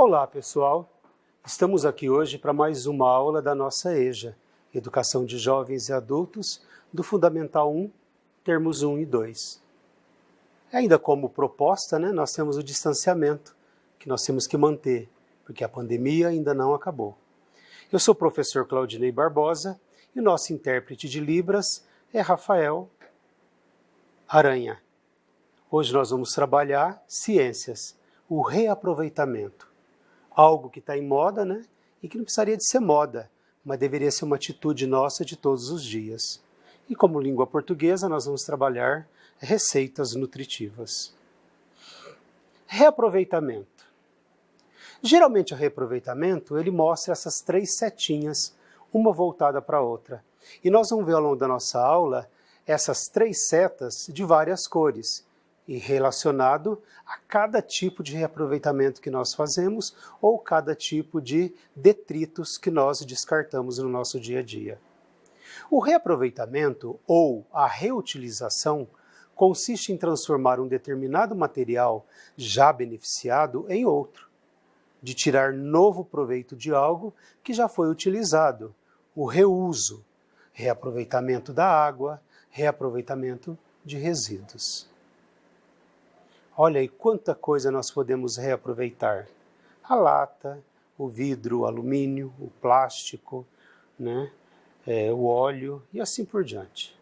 Olá, pessoal! Estamos aqui hoje para mais uma aula da nossa EJA, Educação de Jovens e Adultos, do Fundamental 1, termos 1 e 2. Ainda como proposta, nós temos o distanciamento, que nós temos que manter, porque a pandemia ainda não acabou. Eu sou o professor Claudinei Barbosa e o nosso intérprete de Libras é Rafael Aranha. Hoje nós vamos trabalhar ciências, o reaproveitamento. Algo que está em moda, e que não precisaria de ser moda, mas deveria ser uma atitude nossa de todos os dias. E como língua portuguesa, nós vamos trabalhar receitas nutritivas. Reaproveitamento. Geralmente o reaproveitamento, ele mostra essas 3 setinhas, uma voltada para a outra. E nós vamos ver ao longo da nossa aula essas 3 setas de várias cores, e relacionado a cada tipo de reaproveitamento que nós fazemos ou cada tipo de detritos que nós descartamos no nosso dia a dia. O reaproveitamento ou a reutilização consiste em transformar um determinado material já beneficiado em outro, de tirar novo proveito de algo que já foi utilizado, o reuso, reaproveitamento da água, reaproveitamento de resíduos. Olha aí quanta coisa nós podemos reaproveitar. A lata, o vidro, o alumínio, o plástico, o óleo e assim por diante.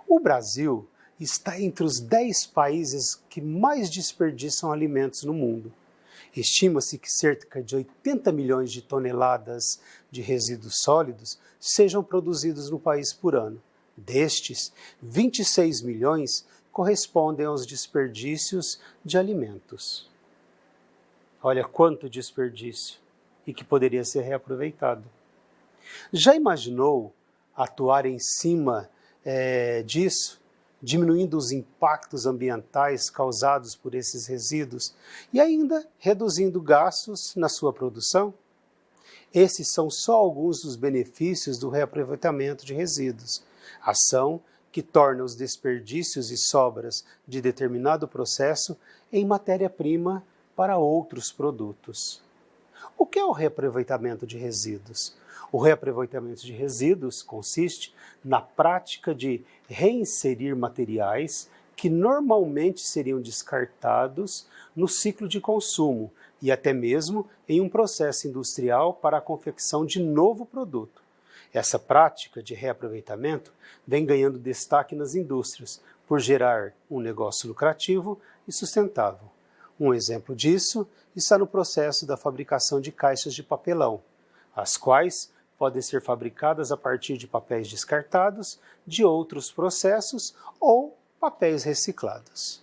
O Brasil está entre os 10 países que mais desperdiçam alimentos no mundo. Estima-se que cerca de 80 milhões de toneladas de resíduos sólidos sejam produzidos no país por ano. Destes, 26 milhões correspondem aos desperdícios de alimentos. Olha quanto desperdício e que poderia ser reaproveitado. Já imaginou atuar em cima disso, diminuindo os impactos ambientais causados por esses resíduos e ainda reduzindo gastos na sua produção? Esses são só alguns dos benefícios do reaproveitamento de resíduos. Ação que torna os desperdícios e sobras de determinado processo em matéria-prima para outros produtos. O que é o reaproveitamento de resíduos? O reaproveitamento de resíduos consiste na prática de reinserir materiais que normalmente seriam descartados no ciclo de consumo e até mesmo em um processo industrial para a confecção de novo produto. Essa prática de reaproveitamento vem ganhando destaque nas indústrias, por gerar um negócio lucrativo e sustentável. Um exemplo disso está no processo da fabricação de caixas de papelão, as quais podem ser fabricadas a partir de papéis descartados, de outros processos ou papéis reciclados.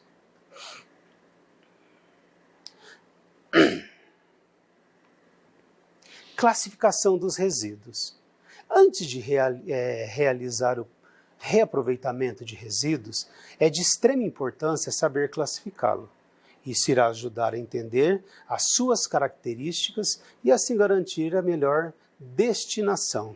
Classificação dos resíduos. Antes de realizar o reaproveitamento de resíduos, é de extrema importância saber classificá-lo. Isso irá ajudar a entender as suas características e assim garantir a melhor destinação.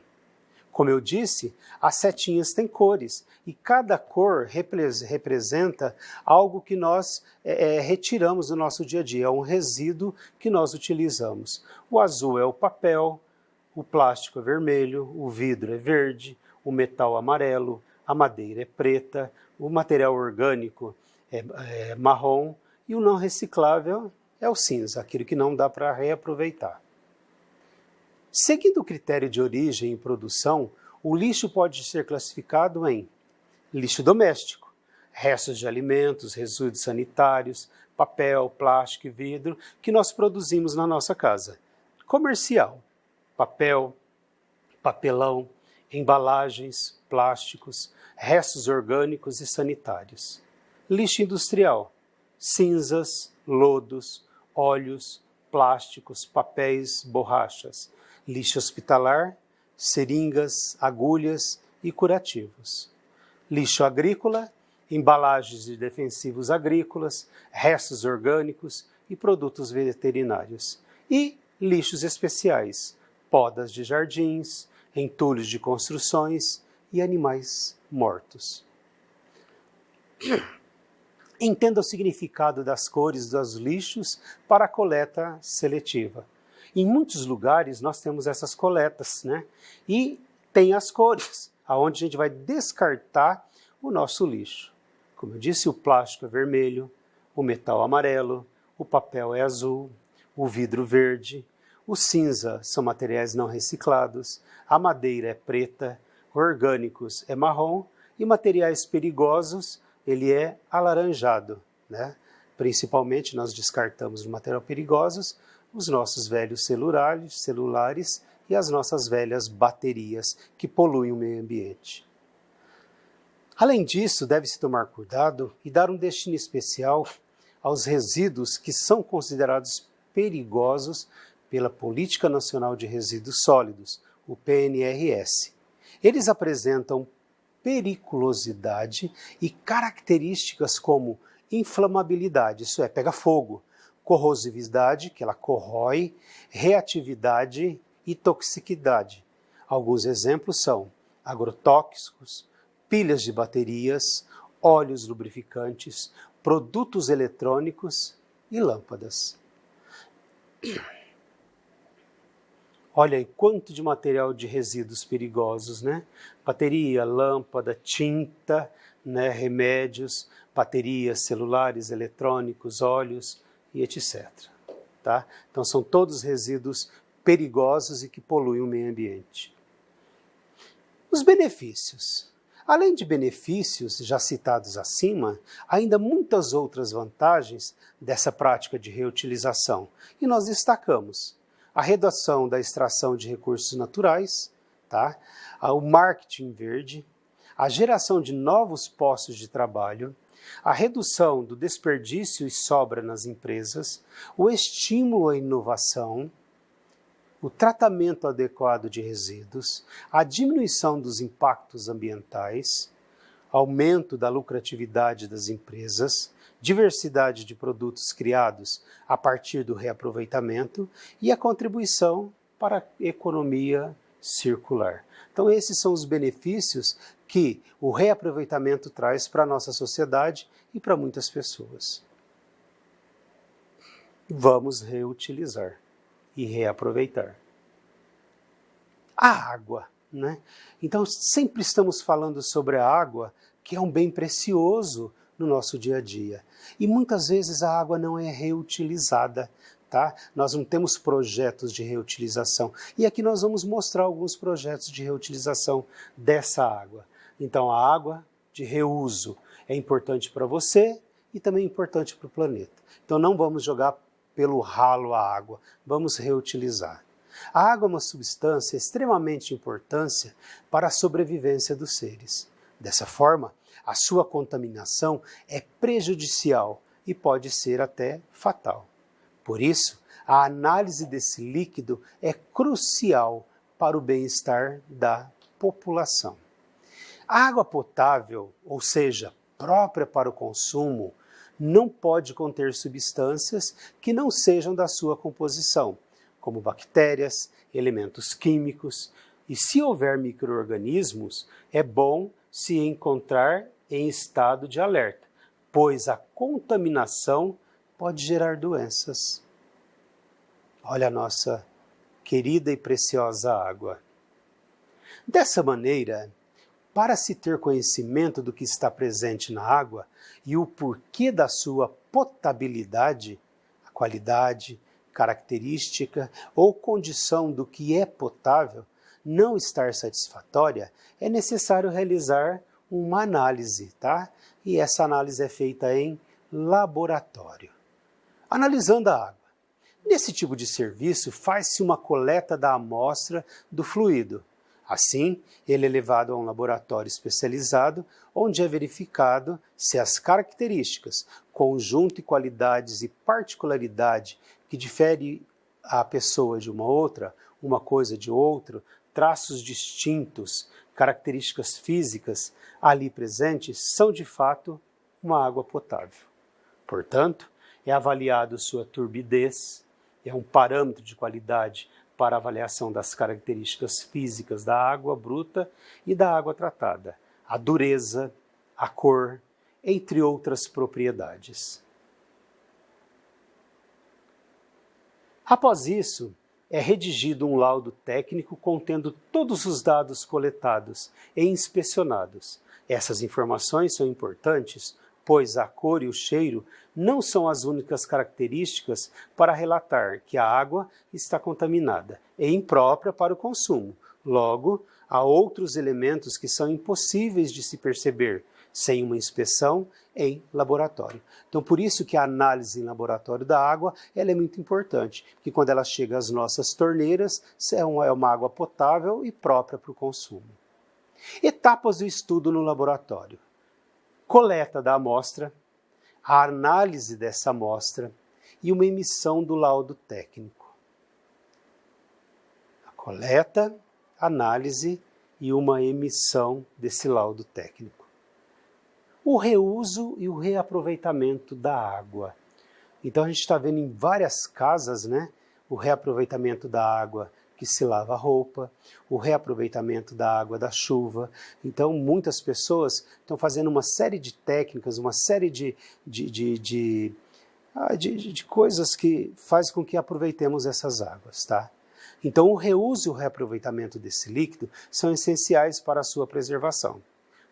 Como eu disse, as setinhas têm cores e cada cor representa algo que nós retiramos do nosso dia a dia, é um resíduo que nós utilizamos. O azul é o papel, o plástico é vermelho, o vidro é verde, o metal amarelo, a madeira é preta, o material orgânico é marrom e o não reciclável é o cinza, aquilo que não dá para reaproveitar. Seguindo o critério de origem e produção, o lixo pode ser classificado em lixo doméstico, restos de alimentos, resíduos sanitários, papel, plástico e vidro que nós produzimos na nossa casa. Comercial, papel, papelão, embalagens, plásticos, restos orgânicos e sanitários. Lixo industrial, cinzas, lodos, óleos, plásticos, papéis, borrachas. Lixo hospitalar, seringas, agulhas e curativos. Lixo agrícola, embalagens de defensivos agrícolas, restos orgânicos e produtos veterinários. E lixos especiais, podas de jardins, entulhos de construções e animais mortos. Entenda o significado das cores dos lixos para a coleta seletiva. Em muitos lugares nós temos essas coletas, né? E tem as cores, aonde a gente vai descartar o nosso lixo. Como eu disse, o plástico é vermelho, o metal amarelo, o papel é azul, o vidro verde, o cinza são materiais não reciclados, a madeira é preta, orgânicos é marrom e materiais perigosos ele é alaranjado, né? Principalmente nós descartamos no material perigosos os nossos velhos celulares e as nossas velhas baterias que poluem o meio ambiente. Além disso, deve-se tomar cuidado e dar um destino especial aos resíduos que são considerados perigosos pela Política Nacional de Resíduos Sólidos, o PNRS. Eles apresentam periculosidade e características como inflamabilidade, isso é, pega fogo, corrosividade, que ela corrói, reatividade e toxicidade. Alguns exemplos são agrotóxicos, pilhas de baterias, óleos lubrificantes, produtos eletrônicos e lâmpadas. Olha aí quanto de material de resíduos perigosos, né? Bateria, lâmpada, tinta, né? Remédios, baterias, celulares, eletrônicos, óleos e etc. Tá? Então são todos resíduos perigosos e que poluem o meio ambiente. Os benefícios. Além de benefícios já citados acima, há ainda muitas outras vantagens dessa prática de reutilização. E nós destacamos a redução da extração de recursos naturais, tá? O marketing verde, a geração de novos postos de trabalho, a redução do desperdício e sobra nas empresas, o estímulo à inovação, o tratamento adequado de resíduos, a diminuição dos impactos ambientais, aumento da lucratividade das empresas, diversidade de produtos criados a partir do reaproveitamento e a contribuição para a economia circular. Então esses são os benefícios que o reaproveitamento traz para a nossa sociedade e para muitas pessoas. Vamos reutilizar e reaproveitar. A água, né? Então sempre estamos falando sobre a água, que é um bem precioso no nosso dia a dia. E muitas vezes a água não é reutilizada, tá? Nós não temos projetos de reutilização. E aqui nós vamos mostrar alguns projetos de reutilização dessa água. Então a água de reuso é importante para você e também importante para o planeta. Então não vamos jogar pelo ralo a água, vamos reutilizar. A água é uma substância extremamente importante para a sobrevivência dos seres. Dessa forma, a sua contaminação é prejudicial e pode ser até fatal. Por isso, a análise desse líquido é crucial para o bem-estar da população. A água potável, ou seja, própria para o consumo, não pode conter substâncias que não sejam da sua composição, como bactérias, elementos químicos, e se houver micro-organismos, é bom se encontrar em estado de alerta, pois a contaminação pode gerar doenças. Olha a nossa querida e preciosa água. Dessa maneira, para se ter conhecimento do que está presente na água e o porquê da sua potabilidade, a qualidade, característica ou condição do que é potável não estar satisfatória, é necessário realizar uma análise, tá? E essa análise é feita em laboratório. Analisando a água. Nesse tipo de serviço, faz-se uma coleta da amostra do fluido. Assim, ele é levado a um laboratório especializado, onde é verificado se as características, conjunto e qualidades e particularidade que difere a pessoa de uma outra, uma coisa de outra, traços distintos, características físicas ali presentes, são de fato uma água potável. Portanto, é avaliado sua turbidez, é um parâmetro de qualidade para avaliação das características físicas da água bruta e da água tratada. A dureza, a cor, entre outras propriedades. Após isso, é redigido um laudo técnico contendo todos os dados coletados e inspecionados. Essas informações são importantes, pois a cor e o cheiro não são as únicas características para relatar que a água está contaminada e imprópria para o consumo. Logo, há outros elementos que são impossíveis de se perceber sem uma inspeção em laboratório. Então, por isso que a análise em laboratório da água ela é muito importante, porque quando ela chega às nossas torneiras, é uma água potável e própria para o consumo. Etapas do estudo no laboratório. Coleta da amostra, a análise dessa amostra e uma emissão do laudo técnico. A coleta, análise e uma emissão desse laudo técnico. O reuso e o reaproveitamento da água. Então a gente está vendo em várias casas, né, o reaproveitamento da água que se lava a roupa, o reaproveitamento da água da chuva. Então muitas pessoas estão fazendo uma série de técnicas, uma série de coisas que faz com que aproveitemos essas águas, tá? Então o reuso e o reaproveitamento desse líquido são essenciais para a sua preservação.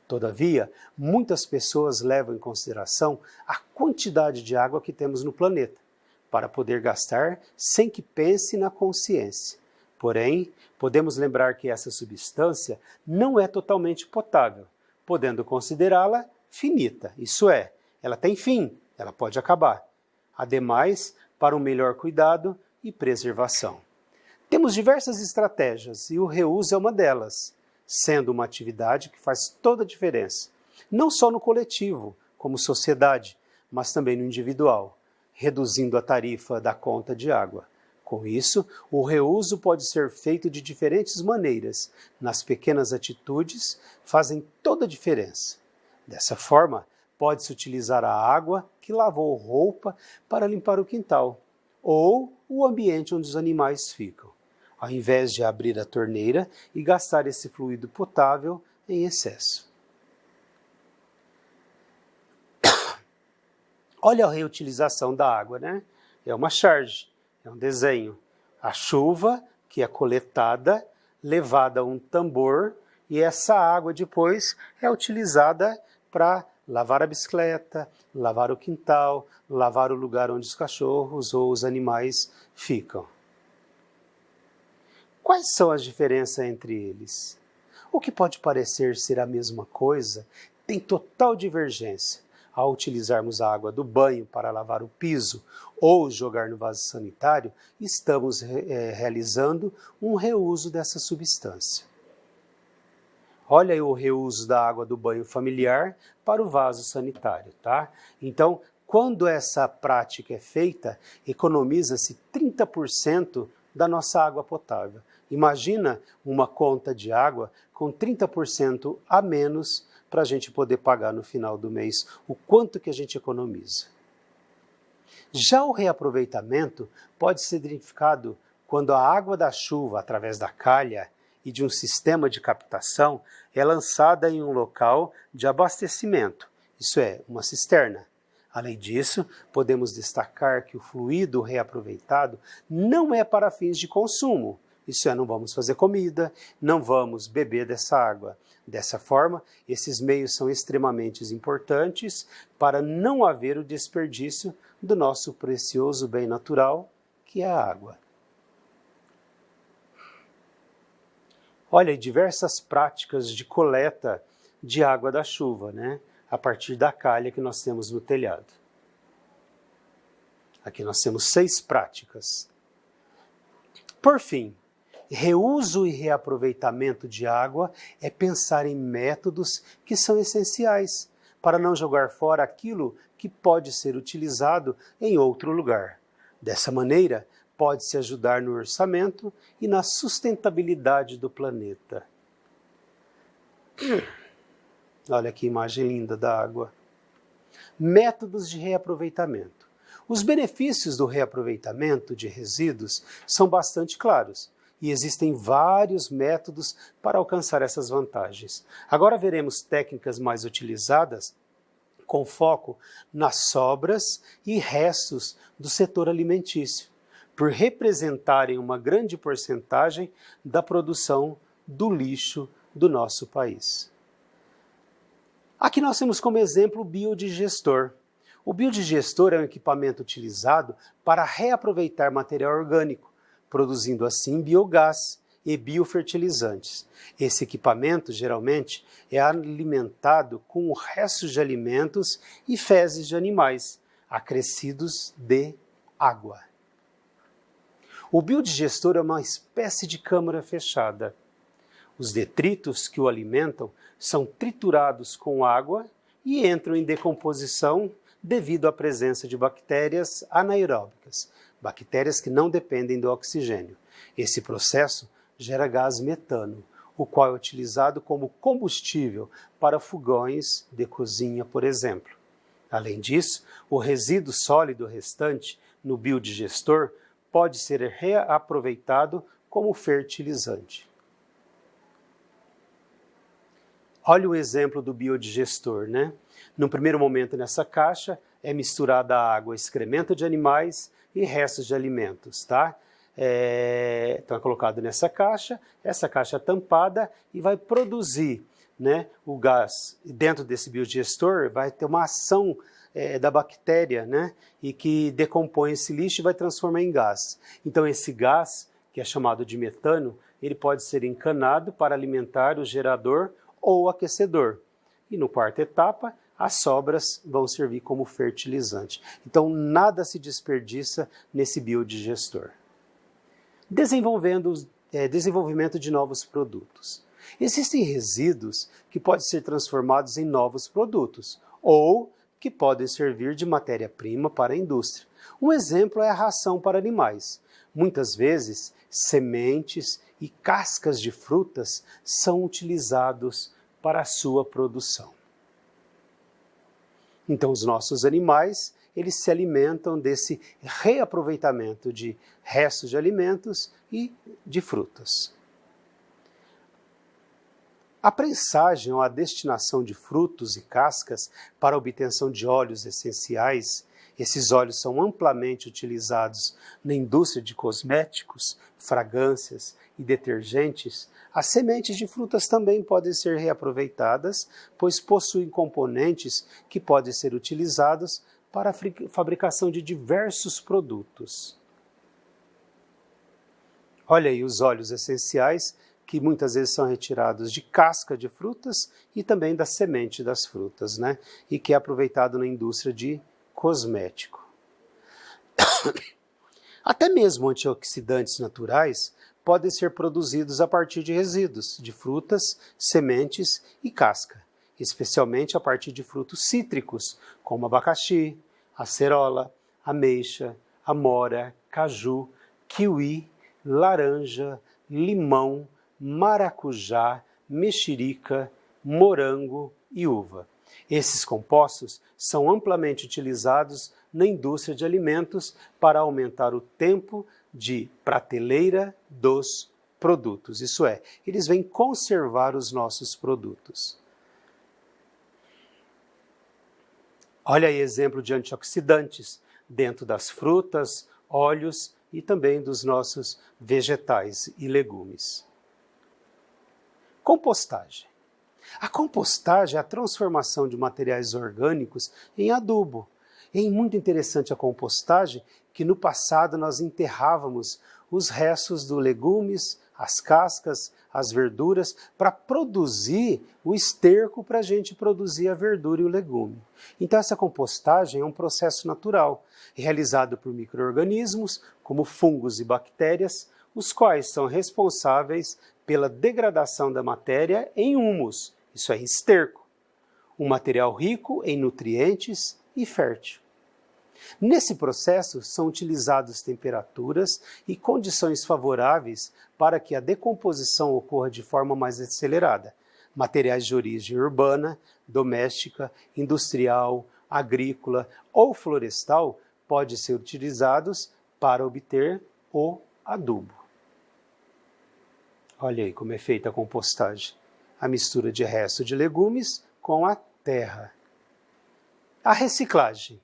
Todavia, muitas pessoas levam em consideração a quantidade de água que temos no planeta, para poder gastar sem que pense na consciência. Porém, podemos lembrar que essa substância não é totalmente potável, podendo considerá-la finita, isso é, ela tem fim, ela pode acabar. Ademais, para um melhor cuidado e preservação. Temos diversas estratégias e o reuso é uma delas, sendo uma atividade que faz toda a diferença, não só no coletivo, como sociedade, mas também no individual, reduzindo a tarifa da conta de água. Com isso, o reuso pode ser feito de diferentes maneiras, nas pequenas atitudes fazem toda a diferença. Dessa forma, pode-se utilizar a água que lavou roupa para limpar o quintal, ou o ambiente onde os animais ficam, ao invés de abrir a torneira e gastar esse fluido potável em excesso. Olha a reutilização da água, né? É uma charge, é um desenho. A chuva que é coletada, levada a um tambor, e essa água depois é utilizada para lavar a bicicleta, lavar o quintal, lavar o lugar onde os cachorros ou os animais ficam. Quais são as diferenças entre eles? O que pode parecer ser a mesma coisa tem total divergência. Ao utilizarmos a água do banho para lavar o piso ou jogar no vaso sanitário, estamos realizando um reuso dessa substância. Olha aí o reuso da água do banho familiar para o vaso sanitário, tá? Então, quando essa prática é feita, economiza-se 30% da nossa água potável. Imagina uma conta de água com 30% a menos para a gente poder pagar no final do mês o quanto que a gente economiza. Já o reaproveitamento pode ser identificado quando a água da chuva, através da calha e de um sistema de captação, é lançada em um local de abastecimento, isso é, uma cisterna. Além disso, podemos destacar que o fluido reaproveitado não é para fins de consumo, isso é, não vamos fazer comida, não vamos beber dessa água. Dessa forma, esses meios são extremamente importantes para não haver o desperdício do nosso precioso bem natural, que é a água. Olha, diversas práticas de coleta de água da chuva, né? A partir da calha que nós temos no telhado. Aqui nós temos 6 práticas. Por fim, reuso e reaproveitamento de água é pensar em métodos que são essenciais para não jogar fora aquilo que pode ser utilizado em outro lugar. Dessa maneira, pode-se ajudar no orçamento e na sustentabilidade do planeta. Olha que imagem linda da água. Métodos de reaproveitamento. Os benefícios do reaproveitamento de resíduos são bastante claros e existem vários métodos para alcançar essas vantagens. Agora veremos técnicas mais utilizadas com foco nas sobras e restos do setor alimentício, por representarem uma grande porcentagem da produção do lixo do nosso país. Aqui nós temos como exemplo o biodigestor. O biodigestor é um equipamento utilizado para reaproveitar material orgânico, produzindo assim biogás e biofertilizantes. Esse equipamento, geralmente, é alimentado com restos de alimentos e fezes de animais, acrescidos de água. O biodigestor é uma espécie de câmara fechada. Os detritos que o alimentam são triturados com água e entram em decomposição devido à presença de bactérias anaeróbicas, bactérias que não dependem do oxigênio. Esse processo gera gás metano, o qual é utilizado como combustível para fogões de cozinha, por exemplo. Além disso, o resíduo sólido restante no biodigestor pode ser reaproveitado como fertilizante. Olha o exemplo do biodigestor, né? No primeiro momento, nessa caixa, é misturada água, excremento de animais e restos de alimentos, tá? Então é colocado nessa caixa, essa caixa é tampada e vai produzir, né, o gás. Dentro desse biodigestor vai ter uma ação da bactéria, né, e que decompõe esse lixo e vai transformar em gás. Então esse gás, que é chamado de metano, ele pode ser encanado para alimentar o gerador ou o aquecedor. E no quarta etapa, as sobras vão servir como fertilizante. Então nada se desperdiça nesse biodigestor. Desenvolvimento de novos produtos. Existem resíduos que podem ser transformados em novos produtos ou que podem servir de matéria-prima para a indústria. Um exemplo é a ração para animais. Muitas vezes, sementes e cascas de frutas são utilizados para a sua produção. Então, os nossos animais, eles se alimentam desse reaproveitamento de restos de alimentos e de frutas. A prensagem ou a destinação de frutos e cascas para a obtenção de óleos essenciais, esses óleos são amplamente utilizados na indústria de cosméticos, fragrâncias e detergentes. As sementes de frutas também podem ser reaproveitadas, pois possuem componentes que podem ser utilizados para a fabricação de diversos produtos. Olha aí os óleos essenciais, que muitas vezes são retirados de casca de frutas e também da semente das frutas, né? E que é aproveitado na indústria de cosmético. Até mesmo antioxidantes naturais podem ser produzidos a partir de resíduos de frutas, sementes e casca, especialmente a partir de frutos cítricos, como abacaxi, acerola, ameixa, amora, caju, kiwi, laranja, limão, maracujá, mexerica, morango e uva. Esses compostos são amplamente utilizados na indústria de alimentos para aumentar o tempo de prateleira dos produtos. Isso é, eles vêm conservar os nossos produtos. Olha aí exemplo de antioxidantes dentro das frutas, óleos e também dos nossos vegetais e legumes. Compostagem. A compostagem é a transformação de materiais orgânicos em adubo. É muito interessante a compostagem, que no passado nós enterrávamos os restos dos legumes, as cascas, as verduras, para produzir o esterco para a gente produzir a verdura e o legume. Então essa compostagem é um processo natural, realizado por micro-organismos, como fungos e bactérias, os quais são responsáveis pela degradação da matéria em humus, isso é, esterco, um material rico em nutrientes e fértil. Nesse processo, são utilizadas temperaturas e condições favoráveis para que a decomposição ocorra de forma mais acelerada. Materiais de origem urbana, doméstica, industrial, agrícola ou florestal podem ser utilizados para obter o adubo. Olha aí como é feita a compostagem. A mistura de resto de legumes com a terra. A reciclagem.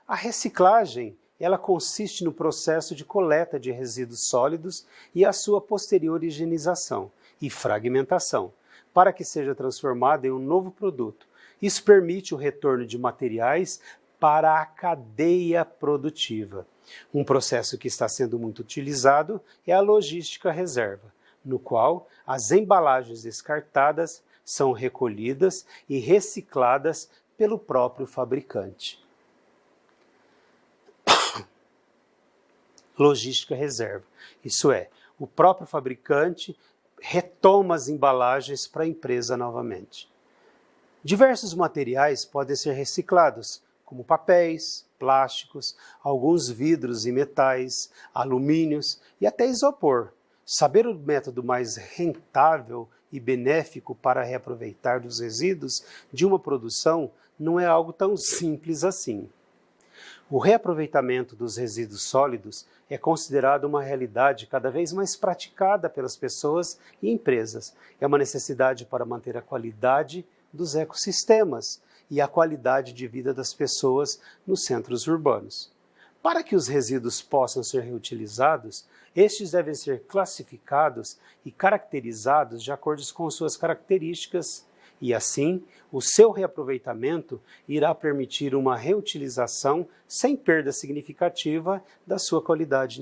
A reciclagem, ela consiste no processo de coleta de resíduos sólidos e a sua posterior higienização e fragmentação, para que seja transformado em um novo produto. Isso permite o retorno de materiais para a cadeia produtiva. Um processo que está sendo muito utilizado é a logística reserva, no qual as embalagens descartadas são recolhidas e recicladas pelo próprio fabricante. Logística reserva, isso é, o próprio fabricante retoma as embalagens para a empresa novamente. Diversos materiais podem ser reciclados, como papéis, plásticos, alguns vidros e metais, alumínios e até isopor. Saber o método mais rentável e benéfico para reaproveitar dos resíduos de uma produção não é algo tão simples assim. O reaproveitamento dos resíduos sólidos é considerado uma realidade cada vez mais praticada pelas pessoas e empresas. É uma necessidade para manter a qualidade dos ecossistemas e a qualidade de vida das pessoas nos centros urbanos. Para que os resíduos possam ser reutilizados, estes devem ser classificados e caracterizados de acordo com suas características, e assim, o seu reaproveitamento irá permitir uma reutilização sem perda significativa da sua qualidade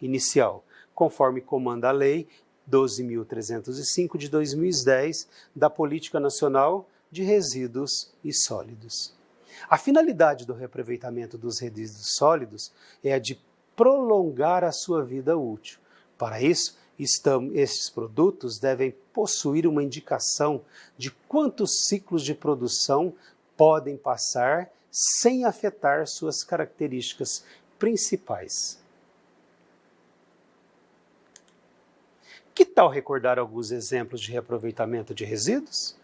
inicial, conforme comanda a Lei 12.305 de 2010 da Política Nacional de Resíduos e Sólidos. A finalidade do reaproveitamento dos resíduos sólidos é a de prolongar a sua vida útil. Para isso, estes produtos devem possuir uma indicação de quantos ciclos de produção podem passar sem afetar suas características principais. Que tal recordar alguns exemplos de reaproveitamento de resíduos?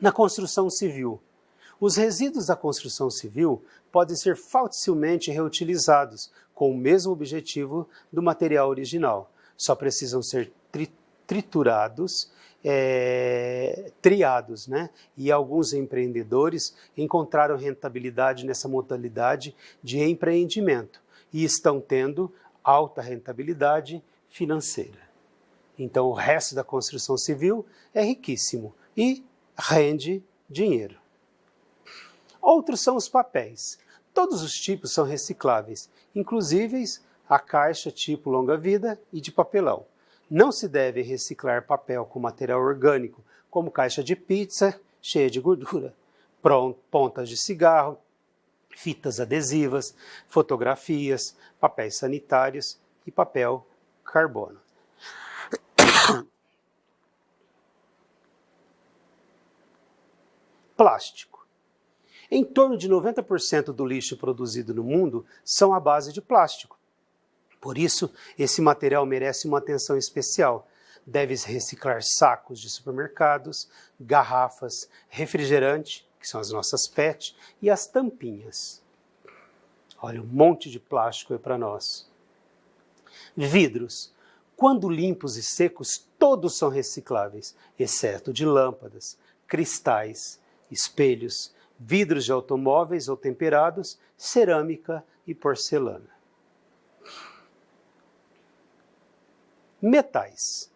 Na construção civil, os resíduos da construção civil podem ser facilmente reutilizados com o mesmo objetivo do material original. Só precisam ser triturados, triados, né? E alguns empreendedores encontraram rentabilidade nessa modalidade de empreendimento e estão tendo alta rentabilidade financeira. Então, o resto da construção civil é riquíssimo e rende dinheiro. Outros são os papéis. Todos os tipos são recicláveis, inclusive a caixa tipo longa-vida e de papelão. Não se deve reciclar papel com material orgânico, como caixa de pizza cheia de gordura, pontas de cigarro, fitas adesivas, fotografias, papéis sanitários e papel carbono. Plástico. Em torno de 90% do lixo produzido no mundo são à base de plástico. Por isso, esse material merece uma atenção especial. Deve-se reciclar sacos de supermercados, garrafas, refrigerante, que são as nossas PET, e as tampinhas. Olha, um monte de plástico é para nós. Vidros. Quando limpos e secos, todos são recicláveis, exceto de lâmpadas, cristais, espelhos, vidros de automóveis ou temperados, cerâmica e porcelana. Metais.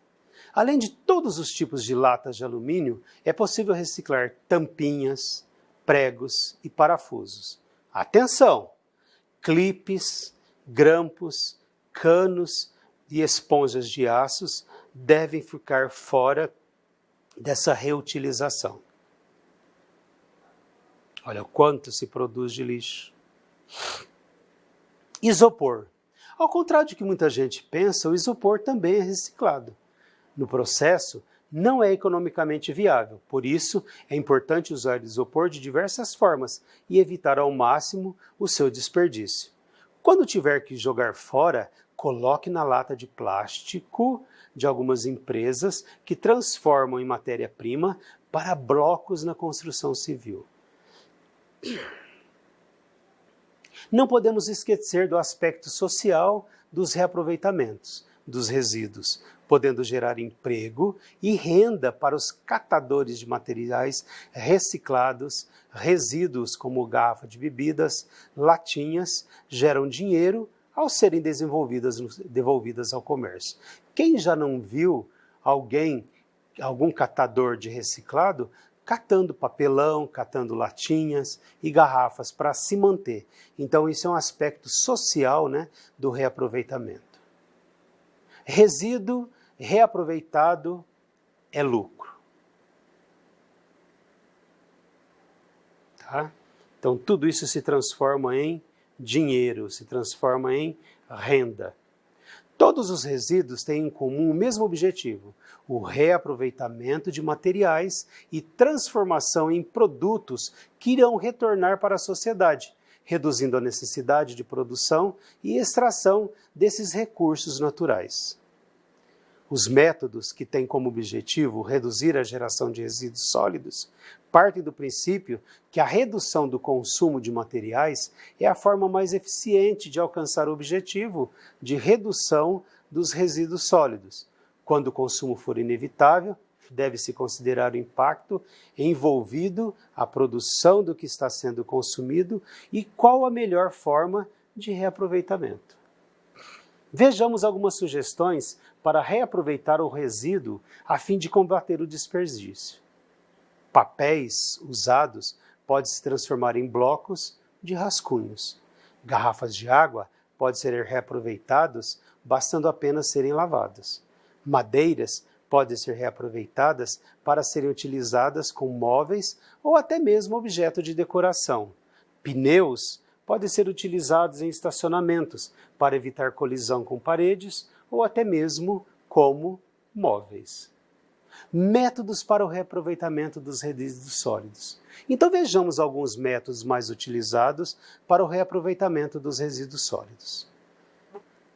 Além de todos os tipos de latas de alumínio, é possível reciclar tampinhas, pregos e parafusos. Atenção! Clipes, grampos, canos e esponjas de aços devem ficar fora dessa reutilização. Olha o quanto se produz de lixo. Isopor. Ao contrário do que muita gente pensa, o isopor também é reciclado. No processo, não é economicamente viável, por isso é importante usar isopor de diversas formas e evitar ao máximo o seu desperdício. Quando tiver que jogar fora, coloque na lata de plástico de algumas empresas que transformam em matéria-prima para blocos na construção civil. Não podemos esquecer do aspecto social dos reaproveitamentos dos resíduos, podendo gerar emprego e renda para os catadores de materiais reciclados, resíduos como garrafa de bebidas, latinhas, geram dinheiro ao serem devolvidas ao comércio. Quem já não viu algum catador de reciclado, catando papelão, catando latinhas e garrafas para se manter? Então, isso é um aspecto social, né, do reaproveitamento. Resíduo reaproveitado é lucro. Tá? Então, tudo isso se transforma em dinheiro, se transforma em renda. Todos os resíduos têm em comum o mesmo objetivo: o reaproveitamento de materiais e transformação em produtos que irão retornar para a sociedade, reduzindo a necessidade de produção e extração desses recursos naturais. Os métodos que têm como objetivo reduzir a geração de resíduos sólidos partem do princípio que a redução do consumo de materiais é a forma mais eficiente de alcançar o objetivo de redução dos resíduos sólidos. Quando o consumo for inevitável, deve-se considerar o impacto envolvido a produção do que está sendo consumido e qual a melhor forma de reaproveitamento. Vejamos algumas sugestões para reaproveitar o resíduo a fim de combater o desperdício. Papéis usados podem se transformar em blocos de rascunhos. Garrafas de água podem ser reaproveitadas bastando apenas serem lavadas. Madeiras podem ser reaproveitadas para serem utilizadas como móveis ou até mesmo objeto de decoração. Pneus podem ser utilizados em estacionamentos para evitar colisão com paredes ou até mesmo como móveis. Métodos para o reaproveitamento dos resíduos sólidos. Então vejamos alguns métodos mais utilizados para o reaproveitamento dos resíduos sólidos.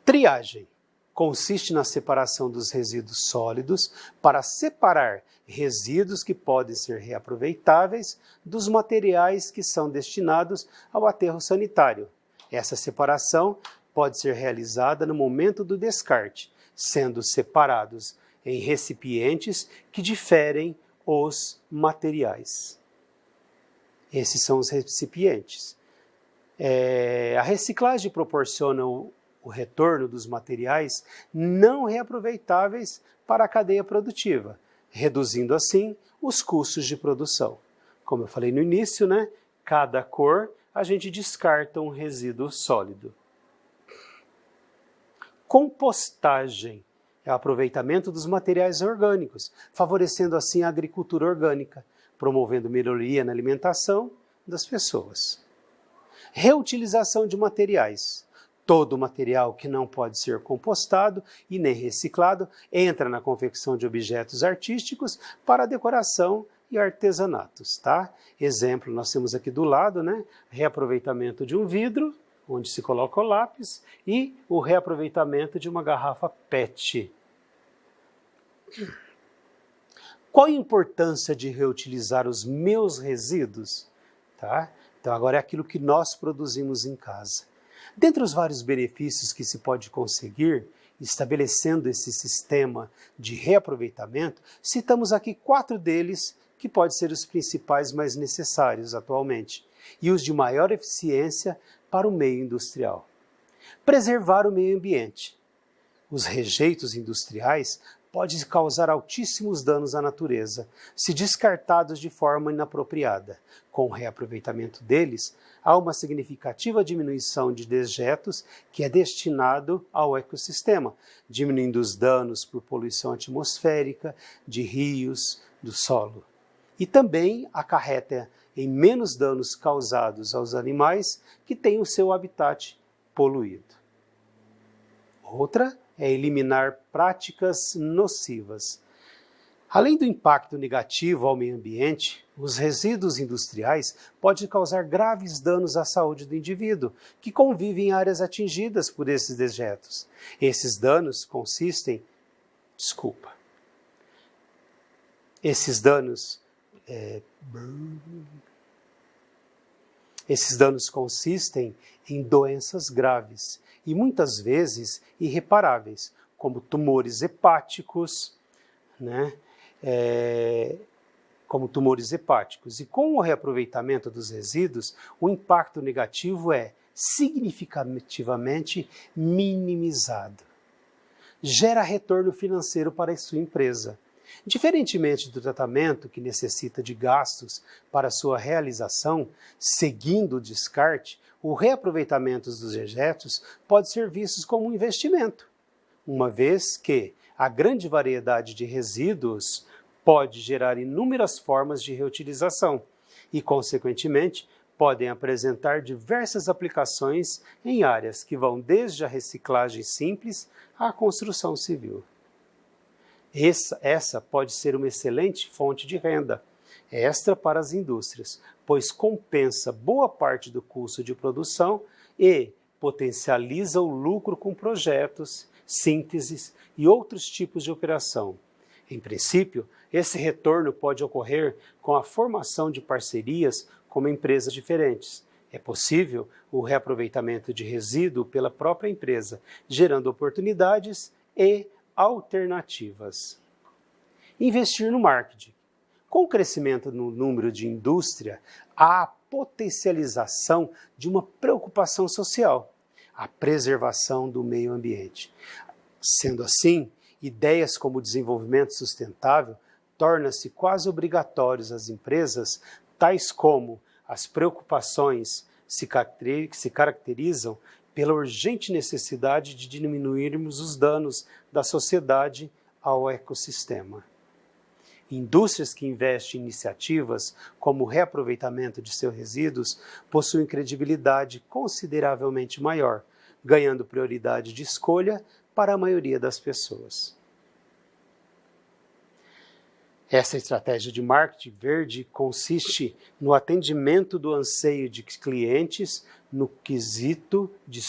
Triagem consiste na separação dos resíduos sólidos para separar resíduos que podem ser reaproveitáveis dos materiais que são destinados ao aterro sanitário. Essa separação pode ser realizada no momento do descarte, sendo separados em recipientes que diferem os materiais. Esses são os recipientes. A reciclagem proporciona o retorno dos materiais não reaproveitáveis para a cadeia produtiva, reduzindo assim os custos de produção. Como eu falei no início, né? Cada cor a gente descarta um resíduo sólido. Compostagem é o aproveitamento dos materiais orgânicos, favorecendo assim a agricultura orgânica, promovendo melhoria na alimentação das pessoas. Reutilização de materiais. Todo material que não pode ser compostado e nem reciclado entra na confecção de objetos artísticos para decoração e artesanatos, tá? Exemplo, nós temos aqui do lado, né? Reaproveitamento de um vidro, onde se coloca o lápis, e o reaproveitamento de uma garrafa PET. Qual a importância de reutilizar os meus resíduos? Tá? Então agora é aquilo que nós produzimos em casa. Dentre os vários benefícios que se pode conseguir, estabelecendo esse sistema de reaproveitamento, citamos aqui 4 deles que podem ser os principais mais necessários atualmente e os de maior eficiência para o meio industrial. Preservar o meio ambiente. Os rejeitos industriais podem causar altíssimos danos à natureza, se descartados de forma inapropriada. Com o reaproveitamento deles, há uma significativa diminuição de dejetos que é destinado ao ecossistema, diminuindo os danos por poluição atmosférica, de rios, do solo. E também acarreta em menos danos causados aos animais que têm o seu habitat poluído. Outra é eliminar práticas nocivas. Além do impacto negativo ao meio ambiente, os resíduos industriais podem causar graves danos à saúde do indivíduo, que convive em áreas atingidas por esses dejetos. Esses danos consistem... Esses danos consistem em doenças graves e muitas vezes irreparáveis, como tumores hepáticos, né? Como tumores hepáticos. E com o reaproveitamento dos resíduos, o impacto negativo é significativamente minimizado. Gera retorno financeiro para a sua empresa. Diferentemente do tratamento que necessita de gastos para sua realização, seguindo o descarte, o reaproveitamento dos dejetos pode ser visto como um investimento, uma vez que a grande variedade de resíduos pode gerar inúmeras formas de reutilização e, consequentemente, podem apresentar diversas aplicações em áreas que vão desde a reciclagem simples à construção civil. Essa pode ser uma excelente fonte de renda extra para as indústrias, pois compensa boa parte do custo de produção e potencializa o lucro com projetos, sínteses e outros tipos de operação. Em princípio, esse retorno pode ocorrer com a formação de parcerias com empresas diferentes. É possível o reaproveitamento de resíduo pela própria empresa, gerando oportunidades e alternativas. Investir no marketing. Com o crescimento no número de indústria, há a potencialização de uma preocupação social, a preservação do meio ambiente. Sendo assim, ideias como o desenvolvimento sustentável tornam-se quase obrigatórios às empresas, tais como as preocupações se caracterizam pela urgente necessidade de diminuirmos os danos da sociedade ao ecossistema. Indústrias que investem em iniciativas como o reaproveitamento de seus resíduos possuem credibilidade consideravelmente maior, ganhando prioridade de escolha para a maioria das pessoas. Essa estratégia de marketing verde consiste no atendimento do anseio de clientes no quesito de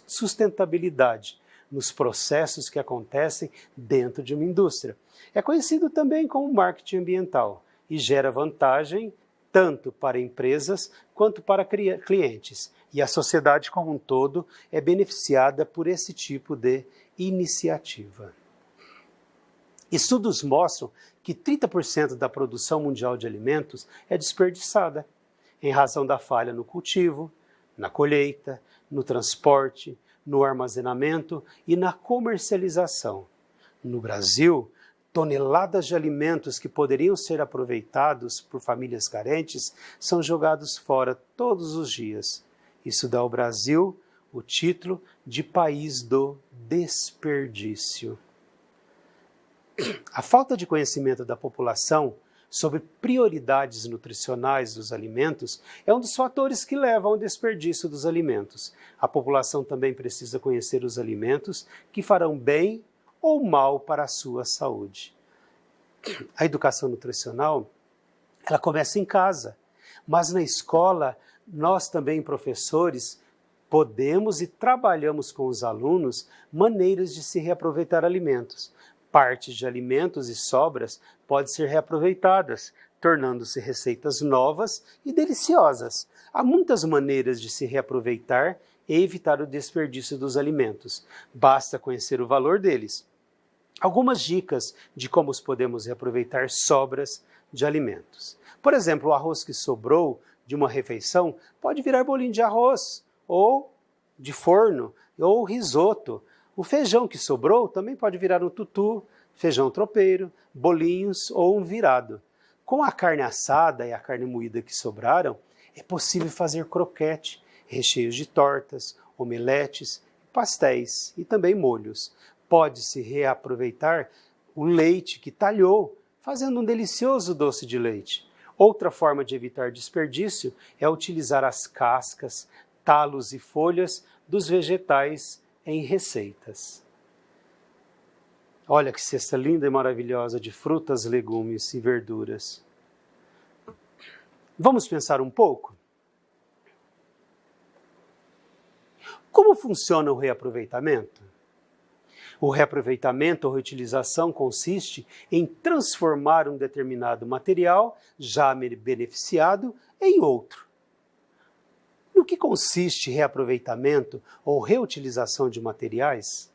sustentabilidade, nos processos que acontecem dentro de uma indústria. É conhecido também como marketing ambiental e gera vantagem tanto para empresas quanto para clientes. E a sociedade como um todo é beneficiada por esse tipo de iniciativa. Estudos mostram que 30% da produção mundial de alimentos é desperdiçada, em razão da falha no cultivo, na colheita, no transporte, no armazenamento e na comercialização. No Brasil, toneladas de alimentos que poderiam ser aproveitados por famílias carentes são jogados fora todos os dias. Isso dá ao Brasil o título de país do desperdício. A falta de conhecimento da população sobre prioridades nutricionais dos alimentos é um dos fatores que levam ao desperdício dos alimentos. A população também precisa conhecer os alimentos que farão bem ou mal para a sua saúde. A educação nutricional, ela começa em casa, mas na escola nós também, professores, podemos e trabalhamos com os alunos maneiras de se reaproveitar alimentos. Partes de alimentos e sobras podem ser reaproveitadas, tornando-se receitas novas e deliciosas. Há muitas maneiras de se reaproveitar e evitar o desperdício dos alimentos. Basta conhecer o valor deles. Algumas dicas de como podemos reaproveitar sobras de alimentos. Por exemplo, o arroz que sobrou de uma refeição pode virar bolinho de arroz, ou de forno, ou risoto. O feijão que sobrou também pode virar um tutu, feijão tropeiro, bolinhos ou um virado. Com a carne assada e a carne moída que sobraram, é possível fazer croquete, recheios de tortas, omeletes, pastéis e também molhos. Pode-se reaproveitar o leite que talhou, fazendo um delicioso doce de leite. Outra forma de evitar desperdício é utilizar as cascas, talos e folhas dos vegetais em receitas. Olha que cesta linda e maravilhosa de frutas, legumes e verduras. Vamos pensar um pouco? Como funciona o reaproveitamento? O reaproveitamento ou reutilização consiste em transformar um determinado material já beneficiado em outro. No que consiste reaproveitamento ou reutilização de materiais?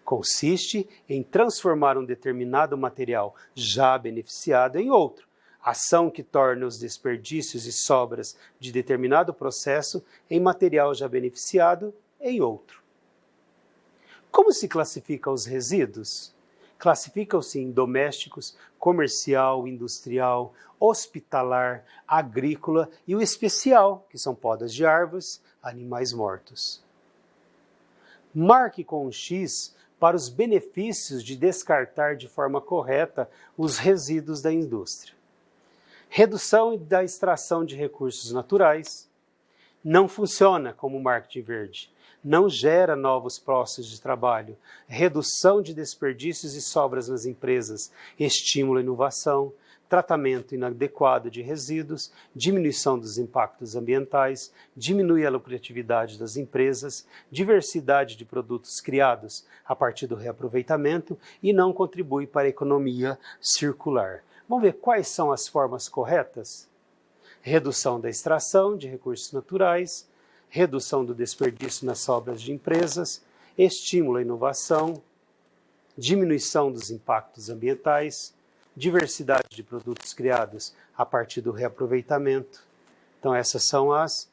Consiste em transformar um determinado material já beneficiado em outro, ação que torna os desperdícios e sobras de determinado processo em material já beneficiado em outro. Como se classificam os resíduos? Classificam-se em domésticos, comercial, industrial, hospitalar, agrícola e o especial, que são podas de árvores, animais mortos. Marque com um X para os benefícios de descartar de forma correta os resíduos da indústria. Redução da extração de recursos naturais. Não funciona como marketing verde. Não gera novos postos de trabalho. Redução de desperdícios e sobras nas empresas. Estímulo à inovação. Tratamento inadequado de resíduos, diminuição dos impactos ambientais, diminui a lucratividade das empresas, diversidade de produtos criados a partir do reaproveitamento e não contribui para a economia circular. Vamos ver quais são as formas corretas? Redução da extração de recursos naturais, redução do desperdício nas sobras de empresas, estímulo à inovação, diminuição dos impactos ambientais, diversidade de produtos criados a partir do reaproveitamento. Então, essas são as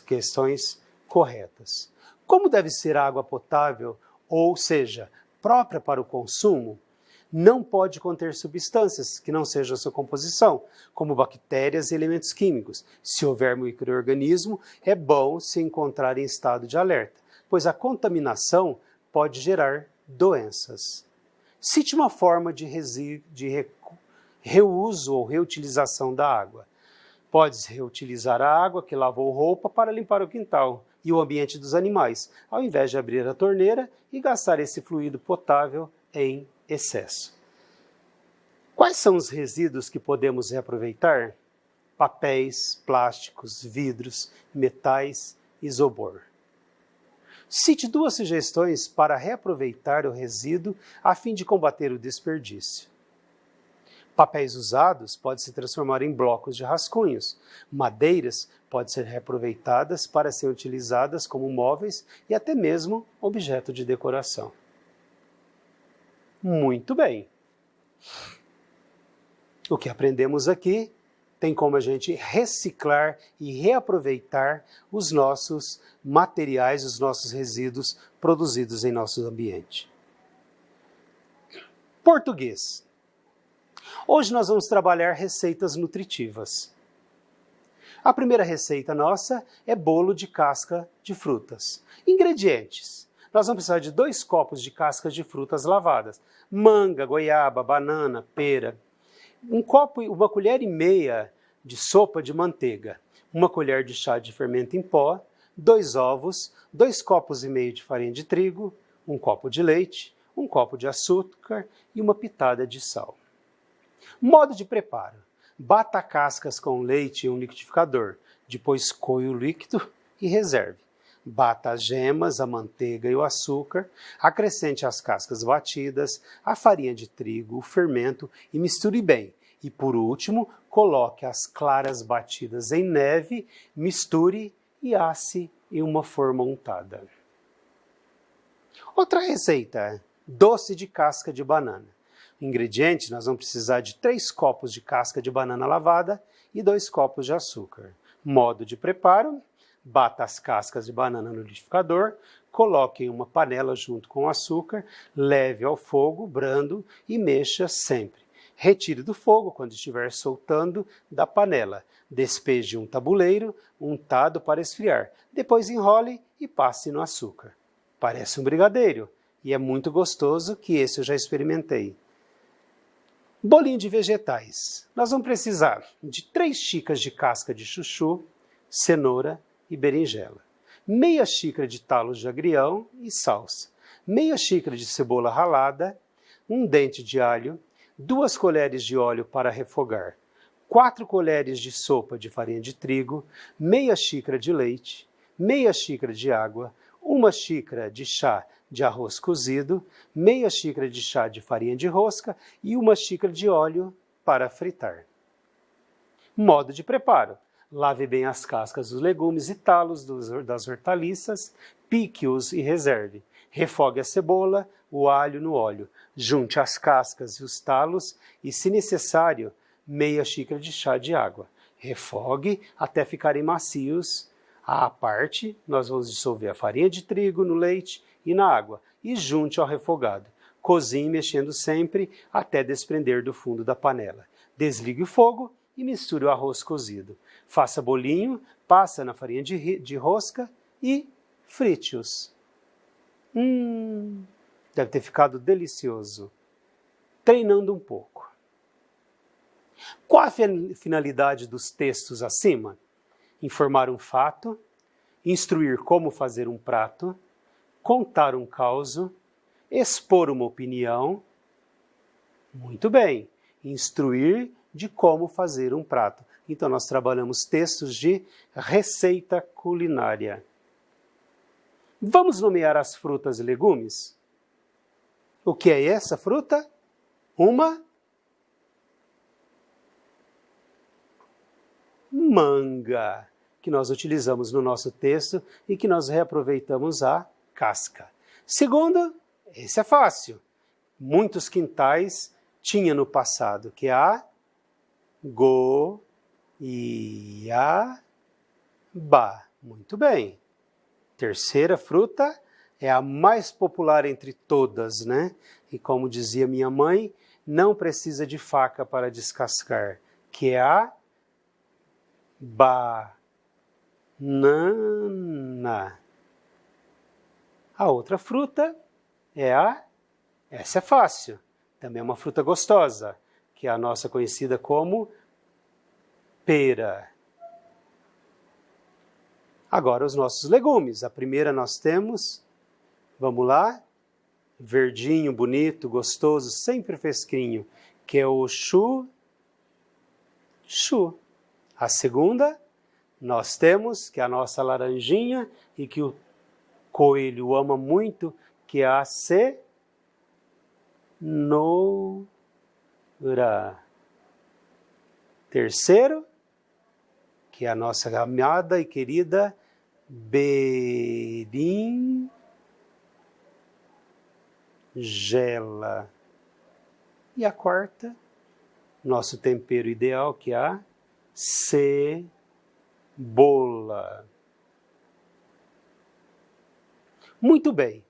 questões corretas. Como deve ser a água potável, ou seja, própria para o consumo? Não pode conter substâncias que não sejam a sua composição, como bactérias e elementos químicos. Se houver micro-organismo, é bom se encontrar em estado de alerta, pois a contaminação pode gerar doenças. Cite uma forma de reuso ou reutilização da água. Pode-se reutilizar a água que lavou roupa para limpar o quintal e o ambiente dos animais, ao invés de abrir a torneira e gastar esse fluido potável em excesso. Quais são os resíduos que podemos reaproveitar? Papéis, plásticos, vidros, metais, isopor. Cite 2 sugestões para reaproveitar o resíduo a fim de combater o desperdício. Papéis usados podem se transformar em blocos de rascunhos. Madeiras podem ser reaproveitadas para serem utilizadas como móveis e até mesmo objeto de decoração. Muito bem. O que aprendemos aqui tem como a gente reciclar e reaproveitar os nossos materiais, os nossos resíduos produzidos em nosso ambiente. Português. Hoje nós vamos trabalhar receitas nutritivas. A primeira receita nossa é bolo de casca de frutas. Ingredientes. Nós vamos precisar de 2 copos de cascas de frutas lavadas. Manga, goiaba, banana, pera. Uma colher e meia de sopa de manteiga, 1 colher de chá de fermento em pó, 2 ovos, 2 copos e meio de farinha de trigo, 1 copo de leite, 1 copo de açúcar e 1 pitada de sal. Modo de preparo. Bata cascas com leite em um liquidificador, depois coe o líquido e reserve. Bata as gemas, a manteiga e o açúcar, acrescente as cascas batidas, a farinha de trigo, o fermento e misture bem. E por último, coloque as claras batidas em neve, misture e asse em uma forma untada. Outra receita, doce de casca de banana. Ingredientes, nós vamos precisar de 3 copos de casca de banana lavada e 2 copos de açúcar. Modo de preparo. Bata as cascas de banana no liquidificador, coloque em uma panela junto com o açúcar, leve ao fogo brando e mexa sempre. Retire do fogo quando estiver soltando da panela. Despeje um tabuleiro untado para esfriar. Depois enrole e passe no açúcar. Parece um brigadeiro e é muito gostoso, que esse eu já experimentei. Bolinho de vegetais. Nós vamos precisar de 3 xícaras de casca de chuchu, cenoura e berinjela, meia xícara de talos de agrião e salsa, meia xícara de cebola ralada, 1 dente de alho, 2 colheres de óleo para refogar, 4 colheres de sopa de farinha de trigo, meia xícara de leite, meia xícara de água, 1 xícara de chá de arroz cozido, meia xícara de chá de farinha de rosca e 1 xícara de óleo para fritar. Modo de preparo. Lave bem as cascas dos legumes e talos das hortaliças, pique-os e reserve. Refogue a cebola, o alho no óleo. Junte as cascas e os talos e, se necessário, meia xícara de chá de água. Refogue até ficarem macios. À parte, nós vamos dissolver a farinha de trigo no leite e na água e junte ao refogado. Cozinhe mexendo sempre até desprender do fundo da panela. Desligue o fogo e misture o arroz cozido. Faça bolinho, passa na farinha de rosca e frite-os. Deve ter ficado delicioso. Treinando um pouco. Qual a finalidade dos textos acima? Informar um fato, instruir como fazer um prato, contar um causo, expor uma opinião. Muito bem, instruir de como fazer um prato. Então nós trabalhamos textos de receita culinária. Vamos nomear as frutas e legumes? O que é essa fruta? Uma manga, que nós utilizamos no nosso texto e que nós reaproveitamos a casca. Segundo, esse é fácil. Muitos quintais tinha no passado, que é a goiaba. Muito bem. Terceira fruta é a mais popular entre todas, né? E como dizia minha mãe, não precisa de faca para descascar, que é a banana. A outra fruta é essa é fácil, também é uma fruta gostosa, que é a nossa conhecida como pera. Agora os nossos legumes. A primeira nós temos, vamos lá, verdinho, bonito, gostoso, sempre fresquinho, que é o chu. A segunda, nós temos, que é a nossa laranjinha, e que o coelho ama muito, que é a cenoura. Terceiro, que é a nossa amada e querida berinjela. E a quarta, nosso tempero ideal, que é a cebola. Muito bem,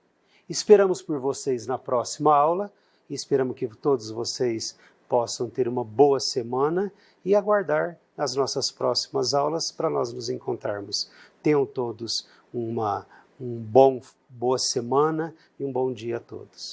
esperamos por vocês na próxima aula, esperamos que todos vocês possam ter uma boa semana e aguardar as nossas próximas aulas para nós nos encontrarmos. Tenham todos boa semana e um bom dia a todos.